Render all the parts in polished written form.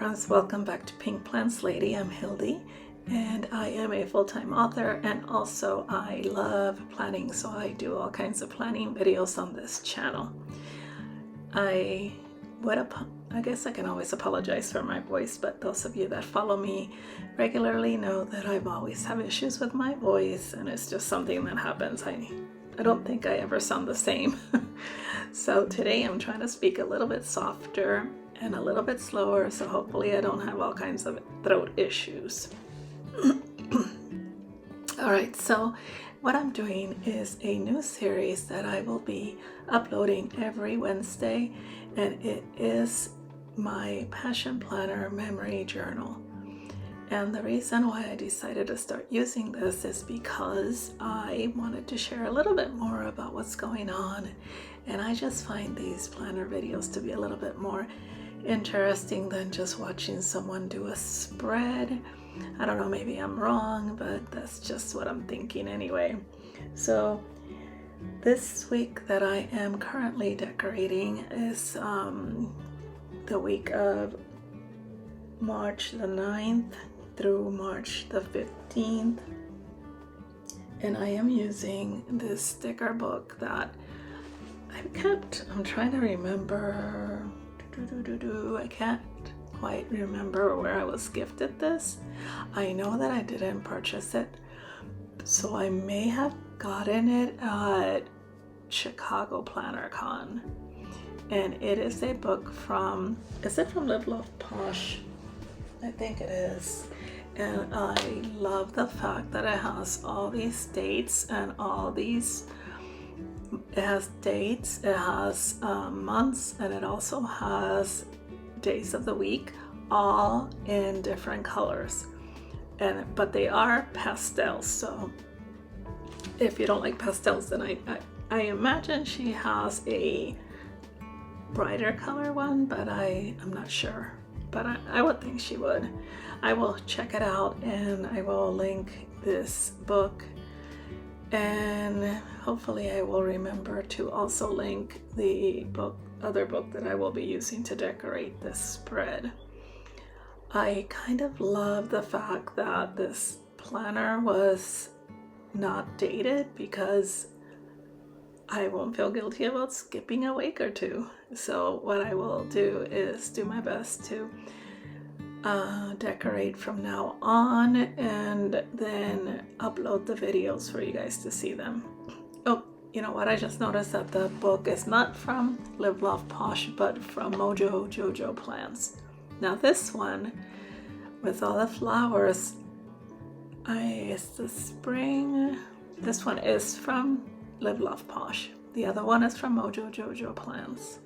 friends, welcome back to Pink Plants Lady. I'm Hildy and I am a full-time author, and also I love planning, so I do all kinds of planning videos on this channel. I guess I can always apologize for my voice, but those of you that follow me regularly know that I've always have issues with my voice, and it's just something that happens. I don't think I ever sound the same. So today I'm trying to speak a little bit softer and a little bit slower, so hopefully I don't have all kinds of throat issues. Alright, so what I'm doing is a new series that I will be uploading every Wednesday, and it is my Passion Planner Memory Journal. And the reason why I decided to start using this is because I wanted to share a little bit more about what's going on, and I just find these planner videos to be a little bit more interesting than just watching someone do a spread. I don't know, maybe I'm wrong, but that's just what I'm thinking anyway. So this week that I am currently decorating is the week of March the 9th through March the 15th, and I am using this sticker book that I'm trying to remember. I can't quite remember where I was gifted this. I know that I didn't purchase it, so I may have gotten it at Chicago Planner Con. And it is a book from, is it from Live Love Posh? I think it is. And I love the fact that it has all these dates and all these, it has dates, it has months, and it also has days of the week, all in different colors. But they are pastels, so if you don't like pastels, then I imagine she has a brighter color one, but I'm not sure. But I would think she would. I will check it out, and I will link this book, and hopefully I will remember to also link the other book that I will be using to decorate this spread. I kind of love the fact that this planner was not dated, because I won't feel guilty about skipping a week or two. So what I will do is do my best to decorate from now on, and then upload the videos for you guys to see them. Oh, you know what? I just noticed that the book is not from Live Love Posh, but from Mojo Jojo Plants. Now this one, with all the flowers, it's the spring. This one is from Live Love Posh. The other one is from Mojo Jojo Plants.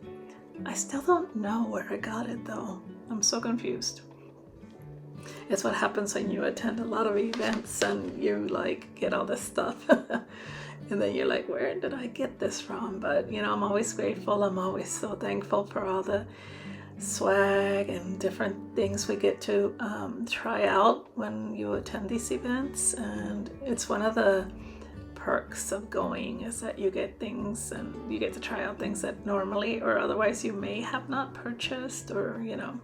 I still don't know where I got it though. I'm so confused. It's what happens when you attend a lot of events and you like get all this stuff. And then you're like, where did I get this from? But you know, I'm always grateful. I'm always so thankful for all the swag and different things we get to try out when you attend these events. And it's one of the perks of going, is that you get things and you get to try out things that normally or otherwise you may have not purchased, or you know,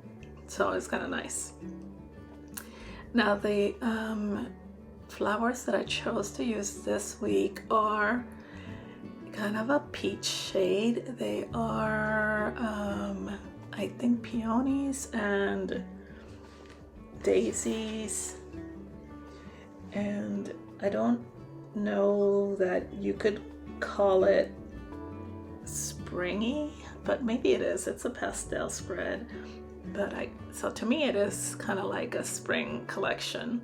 so it's kind of nice. Now the flowers that I chose to use this week are kind of a peach shade. They are I think peonies and daisies, and I don't know that you could call it springy, but maybe it is. It's a pastel spread, but so to me it is kind of like a spring collection.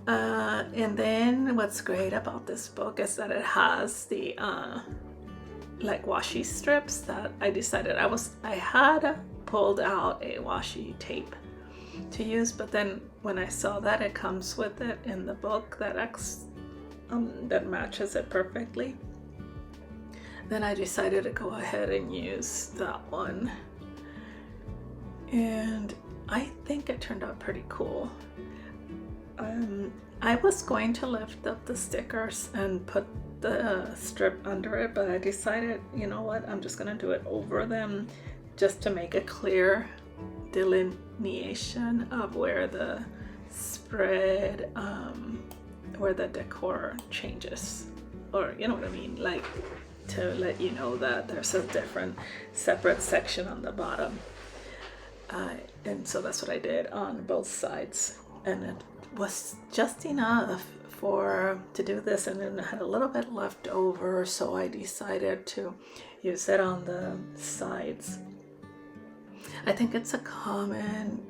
And then what's great about this book is that it has the like washi strips that I decided I had pulled out a washi tape to use, but then when I saw that it comes with it in the book that matches it perfectly, then I decided to go ahead and use that one, and I think it turned out pretty cool. I was going to lift up the stickers and put the strip under it, but I decided, you know what, I'm just gonna do it over them just to make a clear delineation of where the spread, where the decor changes, or you know what I mean, like to let you know that there's a different separate section on the bottom. And so that's what I did on both sides, and it was just enough to do this, and then I had a little bit left over, so I decided to use it on the sides. I think it's a common,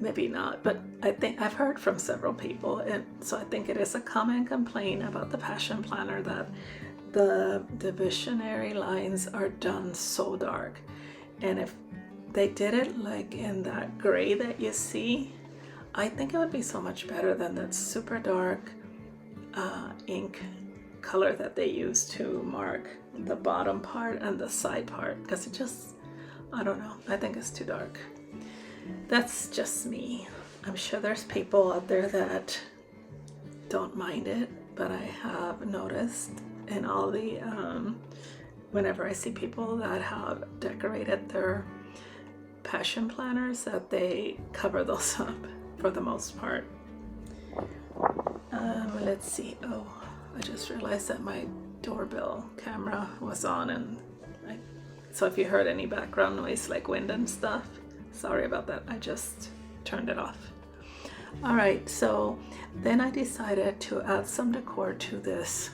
maybe not, but I think I've heard from several people, and so I think it is a common complaint about the Passion Planner that the divisionary lines are done so dark. And if they did it like in that gray that you see, I think it would be so much better than that super dark ink color that they use to mark the bottom part and the side part, because it just, I don't know, I think it's too dark. That's just me. I'm sure there's people out there that don't mind it, but I have noticed in all the whenever I see people that have decorated their Passion Planners, that they cover those up for the most part. Let's see. Oh, I just realized that my doorbell camera was on, and so if you heard any background noise like wind and stuff, sorry about that. I just turned it off. All right, so then I decided to add some decor to this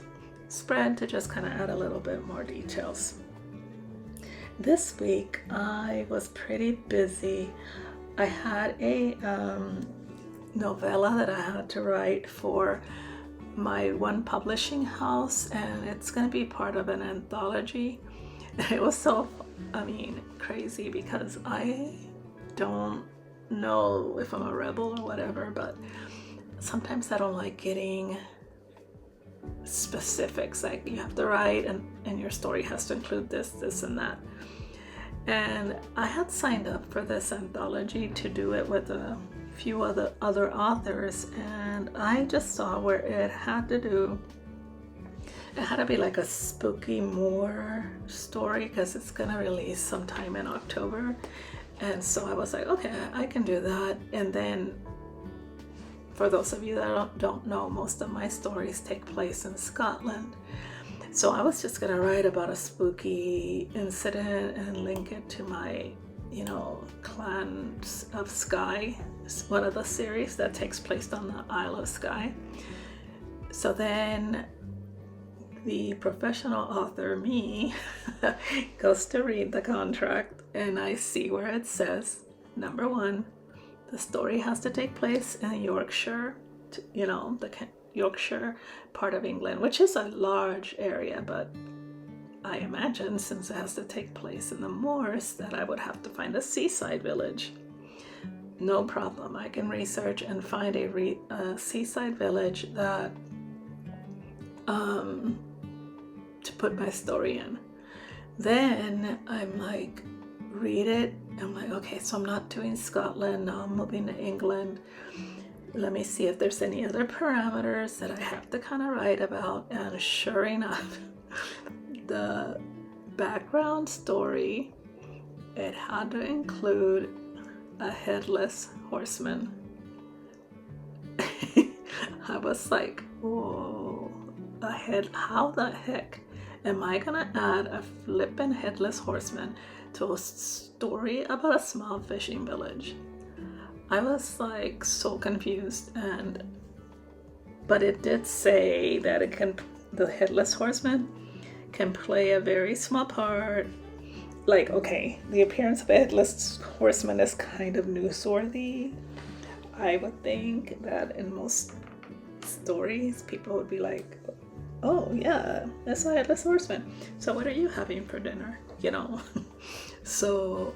spread to just kind of add a little bit more details. This week I was pretty busy. I had a novella that I had to write for my one publishing house, and it's going to be part of an anthology. It was so, crazy, because I don't know if I'm a rebel or whatever, but sometimes I don't like getting specifics, like you have to write and your story has to include this and that. And I had signed up for this anthology to do it with a few other authors, and I just saw where it had to be like a spooky Moor story, because it's gonna release sometime in October. And so I was like, okay, I can do that. And then for those of you that don't know, most of my stories take place in Scotland. So I was just gonna write about a spooky incident and link it to my, Clans of Skye, one of the series that takes place on the Isle of Skye. So then the professional author, me, goes to read the contract, and I see where it says, number one, the story has to take place in Yorkshire, the Yorkshire part of England, which is a large area, but I imagine since it has to take place in the moors that I would have to find a seaside village. No problem, I can research and find a seaside village that to put my story in. Then I'm like, read it. I'm like, okay, so I'm not doing Scotland, now I'm moving to England. Let me see if there's any other parameters that I have to kind of write about. And sure enough, the background story, it had to include a headless horseman. I was like, whoa, how the heck am I gonna add a flippin' headless horseman to a story about a small fishing village? I was like so confused, but it did say that the headless horseman can play a very small part. Like, okay, the appearance of a headless horseman is kind of newsworthy. I would think that in most stories, people would be like, oh yeah, that's a headless horseman. So what are you having for dinner? So,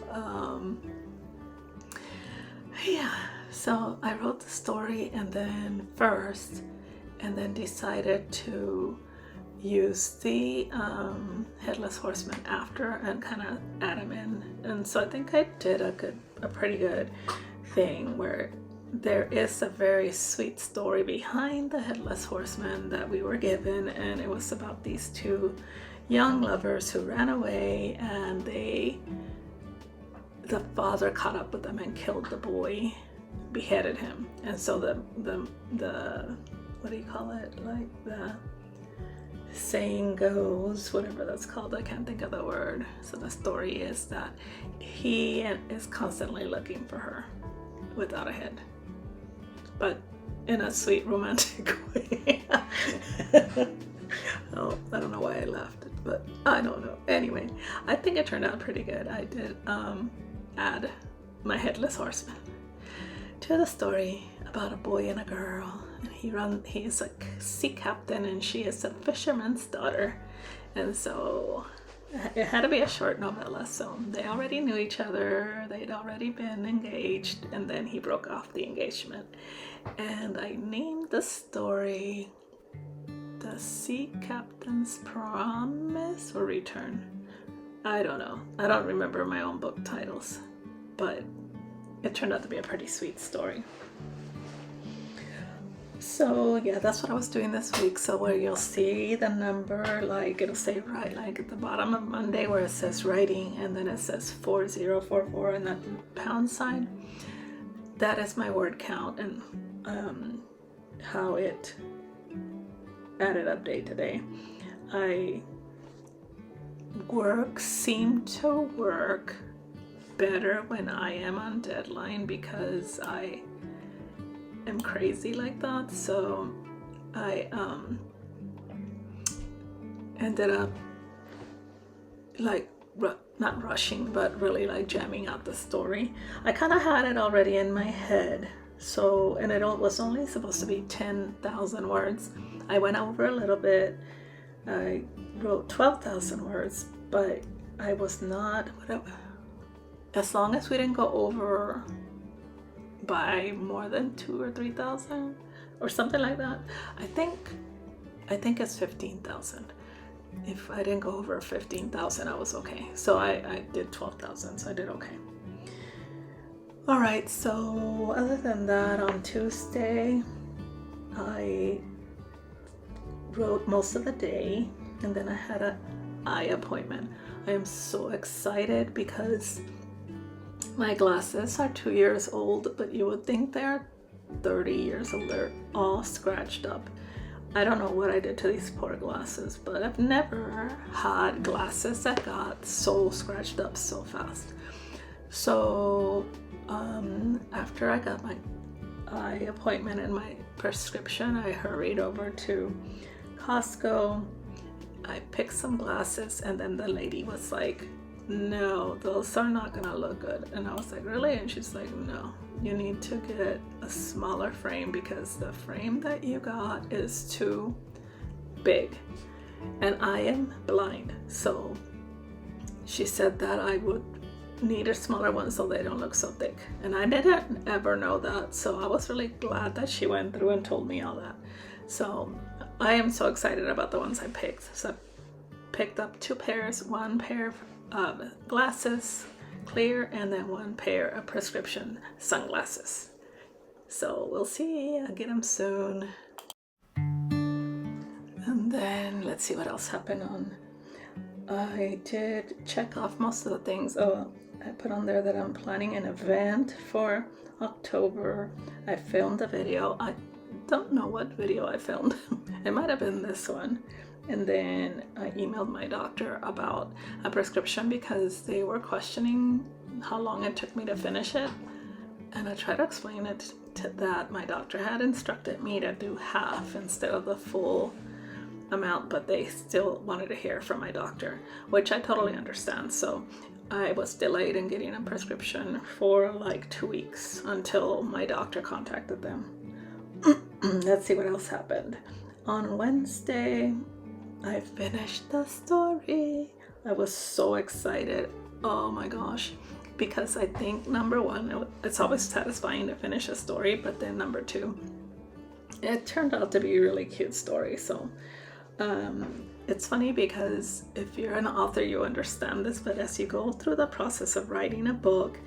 yeah, so I wrote the story and then decided to use the headless horseman after and kind of add him in. And so I think I did a pretty good thing where there is a very sweet story behind the headless horseman that we were given, and it was about these two young lovers who ran away, and the father caught up with them and killed the boy, beheaded him. And so the what do you call it, like the saying goes, whatever that's called, I can't think of the word. So the story is that he is constantly looking for her without a head, but in a sweet romantic way. Oh, I don't know why I laughed, but I don't know. Anyway, I think it turned out pretty good. I did add my headless horseman to the story about a boy and a girl, and he's a sea captain and she is a fisherman's daughter. And so it had to be a short novella, so they already knew each other, they'd already been engaged, and then he broke off the engagement. And I named the story The Sea Captain's Promise or Return. I don't know. I don't remember my own book titles, but it turned out to be a pretty sweet story. So yeah, that's what I was doing this week. So where you'll see the number, like it'll say right, like at the bottom of Monday where it says writing, and then it says 4044 and that pound sign. That is my word count and how it added up day to day. Seem to work better when I am on deadline because I am crazy like that. So I ended up like not rushing, but really like jamming out the story. I kind of had it already in my head. So, and it was only supposed to be 10,000 words. I went over a little bit. I wrote 12,000 words, but I was not, as long as we didn't go over by more than 2,000 or 3,000 or something like that. I think it's 15,000. If I didn't go over 15,000, I was okay. So I did 12,000, so I did okay. All right, so other than that, on Tuesday, I wrote most of the day, and then I had an eye appointment. I am so excited because my glasses are 2 years old, but you would think they're 30 years old. They're all scratched up. I don't know what I did to these poor glasses, but I've never had glasses that got so scratched up so fast. So after I got my eye appointment and my prescription, I hurried over to Costco. I picked some glasses, and then the lady was like, no, those are not gonna look good. And I was like, really? And she's like, no, you need to get a smaller frame because the frame that you got is too big, and I am blind. So she said that I would need a smaller one so they don't look so thick, and I didn't ever know that, so I was really glad that she went through and told me all that. So I am so excited about the ones I picked. So I picked up 2 pairs, 1 pair of glasses, clear, and then 1 pair of prescription sunglasses. So we'll see, I'll get them soon. And then let's see what else happened on. I did check off most of the things. Oh, I put on there that I'm planning an event for October. I filmed a video. I don't know what video I filmed. It might have been this one. And then I emailed my doctor about a prescription because they were questioning how long it took me to finish it. And I tried to explain it to that my doctor had instructed me to do half instead of the full amount, but they still wanted to hear from my doctor, which I totally understand. So I was delayed in getting a prescription for like 2 weeks until my doctor contacted them. Let's see what else happened. On Wednesday, I finished the story. I was so excited. Oh my gosh. Because I think number 1, it's always satisfying to finish a story, but then number 2, it turned out to be a really cute story. So it's funny because if you're an author, you understand this, but as you go through the process of writing a book,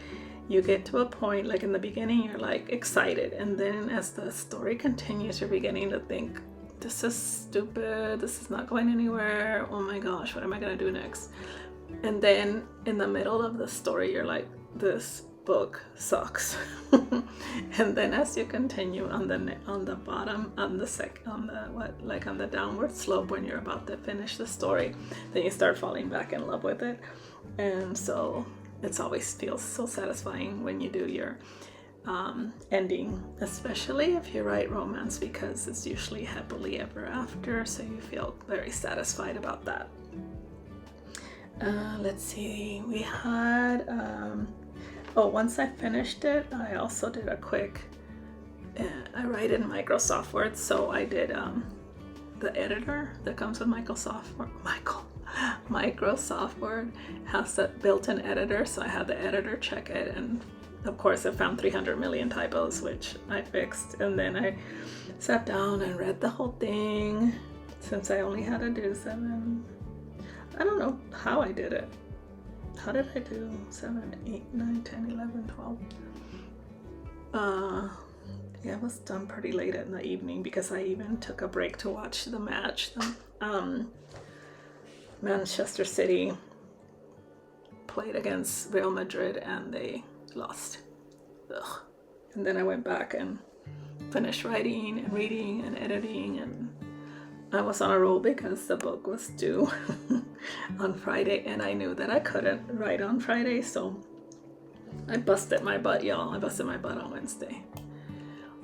you get to a point, like in the beginning, you're like excited. And then as the story continues, you're beginning to think, this is stupid. This is not going anywhere. Oh my gosh, what am I going to do next? And then in the middle of the story, you're like, this book sucks. And then as you continue on the bottom, on the downward slope, when you're about to finish the story, then you start falling back in love with it. And so it's always feels so satisfying when you do your ending, especially if you write romance, because it's usually happily ever after, so you feel very satisfied about that. Let's see, we had once I finished it, I also did a quick I write in Microsoft Word, so I did the editor that comes with Microsoft Word has a built-in editor, so I had the editor check it, and of course I found 300 million typos, which I fixed, and then I sat down and read the whole thing, since I only had to do 7. I don't know how I did it. How did I do 7, 8, 9, 10, 11, 12? Yeah, it was done pretty late in the evening, because I even took a break to watch the match. Manchester City played against Real Madrid and they lost. Ugh. And then I went back and finished writing and reading and editing, and I was on a roll because the book was due on Friday, and I knew that I couldn't write on Friday, so I busted my butt, y'all. I busted my butt on Wednesday.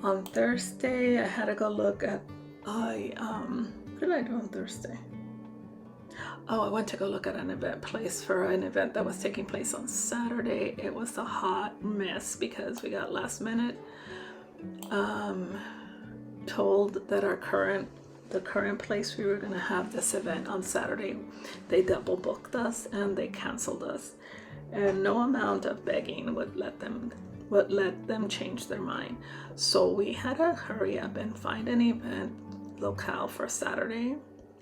On Thursday, I had to go look at what did I do on Thursday? Oh, I went to go look at an event place for an event that was taking place on Saturday. It was a hot mess because we got last minute told that the current place we were going to have this event on Saturday, they double booked us and they canceled us, and no amount of begging would let them change their mind. So we had to hurry up and find an event locale for Saturday,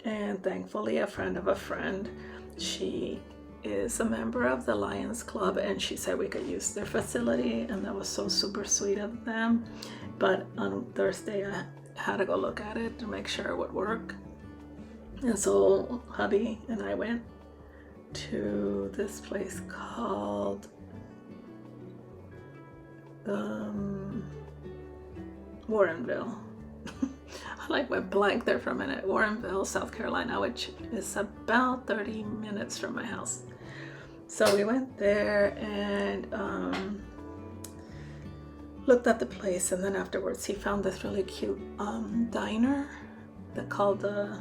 and thankfully a friend of a friend, she is a member of the Lions Club, and she said we could use their facility, and that was so super sweet of them. But on Thursday I had to go look at it to make sure it would work, and so hubby and I went to this place called Warrenville. I went blank there for a minute. Warrenville, South Carolina, which is about 30 minutes from my house. So we went there and looked at the place, and then afterwards he found this really cute diner that called the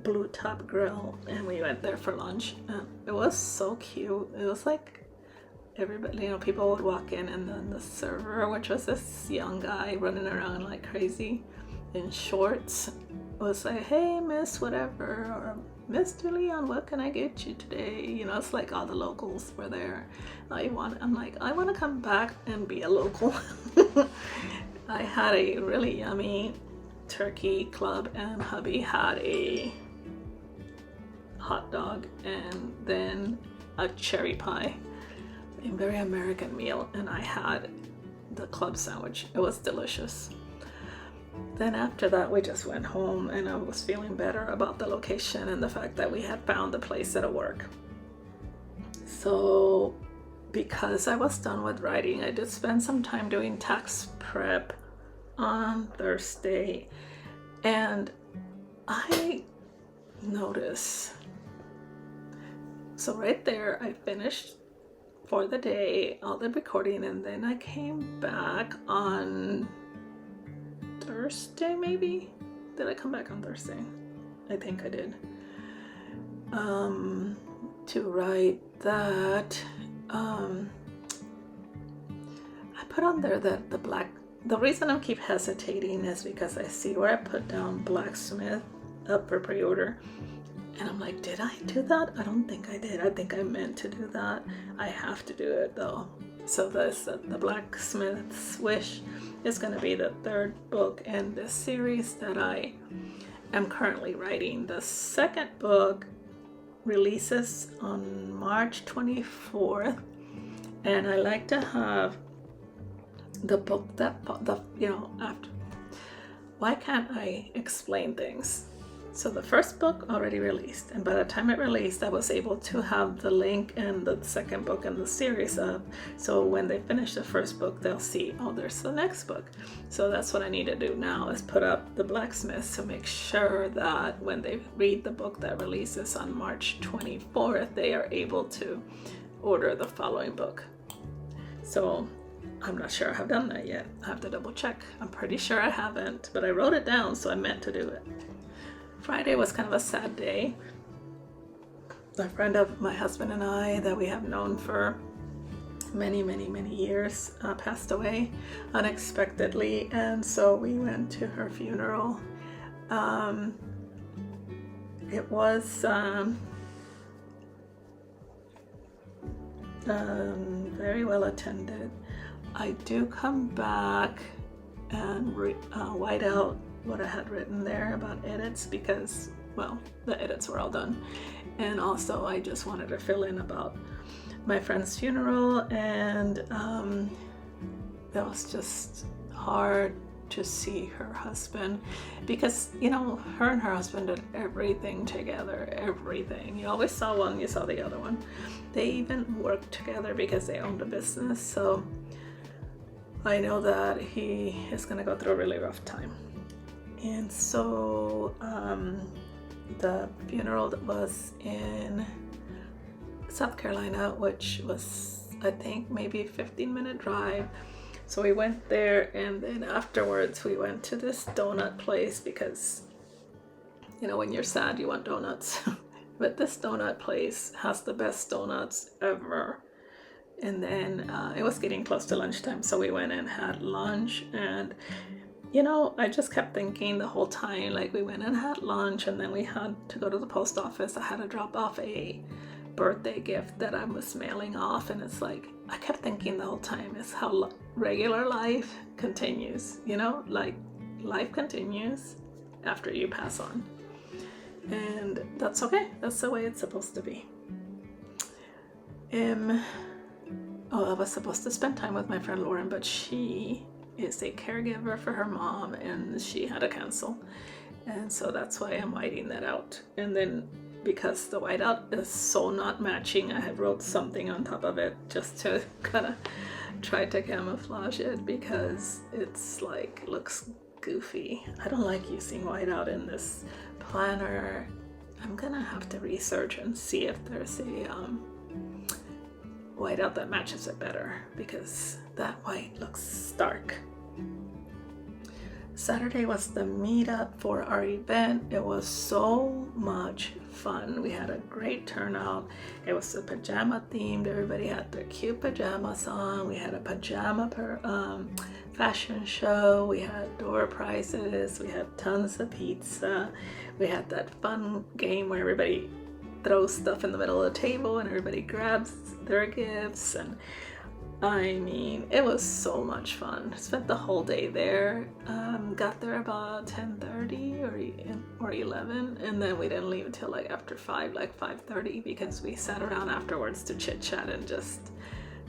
Blue Top Grill, and we went there for lunch. It was so cute. It was like everybody, people would walk in, and then the server, which was this young guy running around like crazy in shorts, was like, "Hey, Miss whatever," or "Mr. Leon, what can I get you today?" It's like all the locals were there. I'm like, I want to come back and be a local. I had a really yummy turkey club, and hubby had a hot dog and then a cherry pie. A very American meal, and I had the club sandwich. It was delicious. Then after that we just went home, and I was feeling better about the location and the fact that we had found the place that'll work. So because I was done with writing, I did spend some time doing tax prep on Thursday, and I noticed, so right there I finished for the day all the recording, and then I came back on Thursday, maybe? Did I come back on Thursday? I think I did. To write that. I put on there that the reason I keep hesitating is because I see where I put down Blacksmith up for pre-order, and I'm like, did I do that? I don't think I did. I think I meant to do that. I have to do it though. So the Blacksmith's Wish is going to be the third book in this series that I am currently writing. The second book releases on March 24th, and I like to have the book after. Why can't I explain things? So the first book already released, and by the time it released, I was able to have the link and the second book in the series up. So when they finish the first book, they'll see, oh, there's the next book. So that's what I need to do now, is put up The Blacksmith to make sure that when they read the book that releases on March 24th, they are able to order the following book. So I'm not sure I have done that yet. I have to double check. I'm pretty sure I haven't, but I wrote it down, so I meant to do it. Friday was kind of a sad day. A friend of my husband and I that we have known for many years passed away unexpectedly, and so we went to her funeral. It was very well attended. I do come back and white out what I had written there about edits because, well, the edits were all done. And also I just wanted to fill in about my friend's funeral, and that was just hard to see her husband because, you know, her and her husband did everything together, everything. You always saw one, you saw the other one. They even worked together because they owned a business. So I know that he is going to go through a really rough time. And so the funeral was in South Carolina, which was, I think, maybe a 15-minute drive. So we went there, and then afterwards we went to this donut place because, you know, when you're sad, you want donuts. But this donut place has the best donuts ever. And then it was getting close to lunchtime, so we went and had lunch. And you know, I just kept thinking the whole time, like, we went and had lunch, and then we had to go to the post office. I had to drop off a birthday gift that I was mailing off, and it's like, I kept thinking the whole time is how regular life continues, you know, like life continues after you pass on. And that's okay. That's the way it's supposed to be. I was supposed to spend time with my friend Lauren, but she is a caregiver for her mom, and she had to cancel. And so that's why I'm whiting that out. And then because the whiteout is so not matching, I have wrote something on top of it just to kind of try to camouflage it because it's like looks goofy. I don't like using whiteout in this planner. I'm gonna have to research and see if there's a whiteout that matches it better because that white looks stark. Saturday was the meetup for our event. It was so much fun. We had a great turnout. It was a pajama themed. Everybody had their cute pajamas on. We had a pajama fashion show. We had door prizes. We had tons of pizza. We had that fun game where everybody throws stuff in the middle of the table and everybody grabs their gifts. And I mean, it was so much fun. Spent the whole day there. Got there about 10:30 or 11, and then we didn't leave until like after 5, like 5:30, because we sat around afterwards to chit chat and just,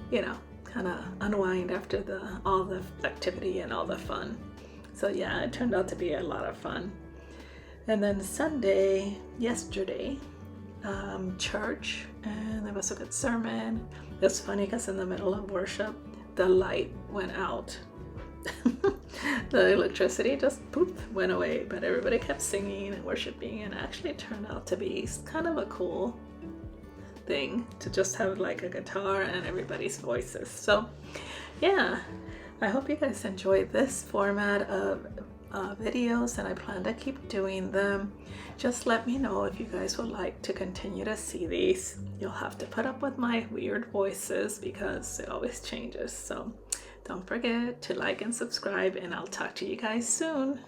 you know, kind of unwind after all the activity and all the fun. So yeah, it turned out to be a lot of fun. And then Sunday, yesterday, church, and there was a good sermon. It was funny because in the middle of worship, the light went out. The electricity just poof went away, but everybody kept singing and worshiping, and actually it turned out to be kind of a cool thing to just have like a guitar and everybody's voices. So yeah, I hope you guys enjoyed this format of videos, and I plan to keep doing them. Just let me know if you guys would like to continue to see these. You'll have to put up with my weird voices because it always changes. So don't forget to like and subscribe, and I'll talk to you guys soon.